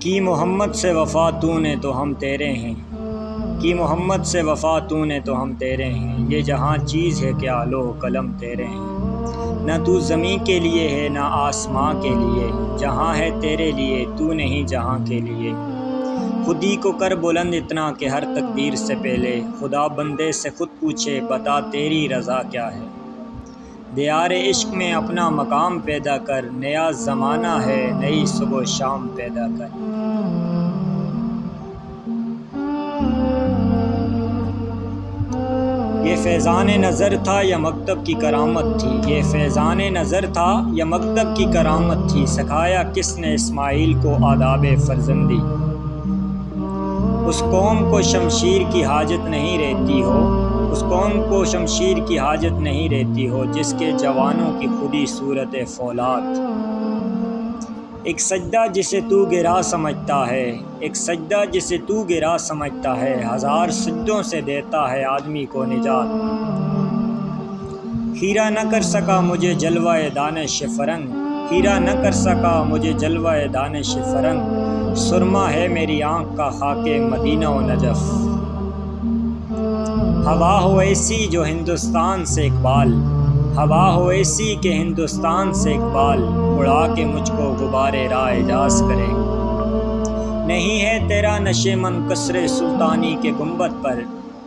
کی محمد سے وفا تو نے تو ہم تیرے ہیں، کی محمد سے وفا تو نے تو ہم تیرے ہیں، یہ جہاں چیز ہے کیا لوح قلم تیرے ہیں، نہ تو زمین کے لیے ہے نہ آسماں کے لیے، جہاں ہے تیرے لیے تو نہیں جہاں کے لیے، خودی کو کر بلند اتنا کہ ہر تقدیر سے پہلے خدا بندے سے خود پوچھے بتا تیری رضا کیا ہے، دیار عشق میں اپنا مقام پیدا کر، نیا زمانہ ہے نئی صبح و شام پیدا کر۔ یہ فیضان نظر تھا یا مکتب کی کرامت تھی، یہ فیضان نظر تھا یا مکتب کی کرامت تھی، سکھایا کس نے اسماعیل کو آداب فرزندی، اس قوم کو شمشیر کی حاجت نہیں رہتی ہو، اس قوم کو شمشیر کی حاجت نہیں رہتی ہو، جس کے جوانوں کی خودی صورت فولاد، ایک سجدہ جسے تو گرا سمجھتا ہے، ایک سجدہ جسے تو گرا سمجھتا ہے، ہزار سجدوں سے دیتا ہے آدمی کو نجات، ہیرا نہ کر سکا مجھے جلوہ دانش فرنگ، ہیرا نہ کر سکا مجھے جلوہ دانش فرنگ، سرما ہے میری آنکھ کا خاک مدینہ و نجف، ہوا ہو ایسی جو ہندوستان سے اقبال، ہوا ہو ایسی کہ ہندوستان سے اقبال، اڑا کے مجھ کو غبار راہ اعجاز کرے، نہیں ہے تیرا نشے من قصر سلطانی کے گنبد پر،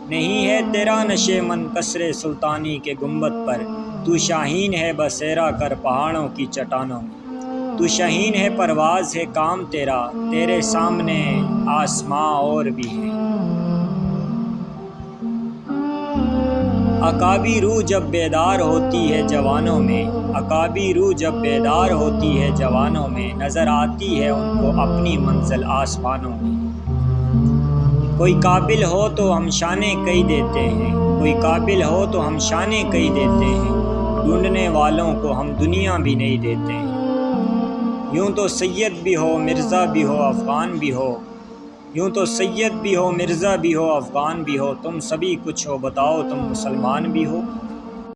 نہیں ہے تیرا نشے من قصر سلطانی کے گنبد پر، تو شاہین ہے بسیرا کر پہاڑوں کی چٹانوں میں، تو شاہین ہے پرواز ہے کام تیرا، تیرے سامنے آسماں اور بھی ہیں، عقابی روح جب بیدار ہوتی ہے جوانوں میں، عقابی روح جب بیدار ہوتی ہے جوانوں میں، نظر آتی ہے ان کو اپنی منزل آسمانوں میں، کوئی قابل ہو تو ہم شانے کئی دیتے ہیں، کوئی قابل ہو تو ہم شانے کئی دیتے ہیں، ڈھونڈنے والوں کو ہم دنیا بھی نہیں دیتے ہیں، یوں تو سید بھی ہو مرزا بھی ہو افغان بھی ہو، یوں تو سید بھی ہو مرزا بھی ہو افغان بھی ہو، تم سبھی کچھ ہو بتاؤ تم مسلمان بھی ہو۔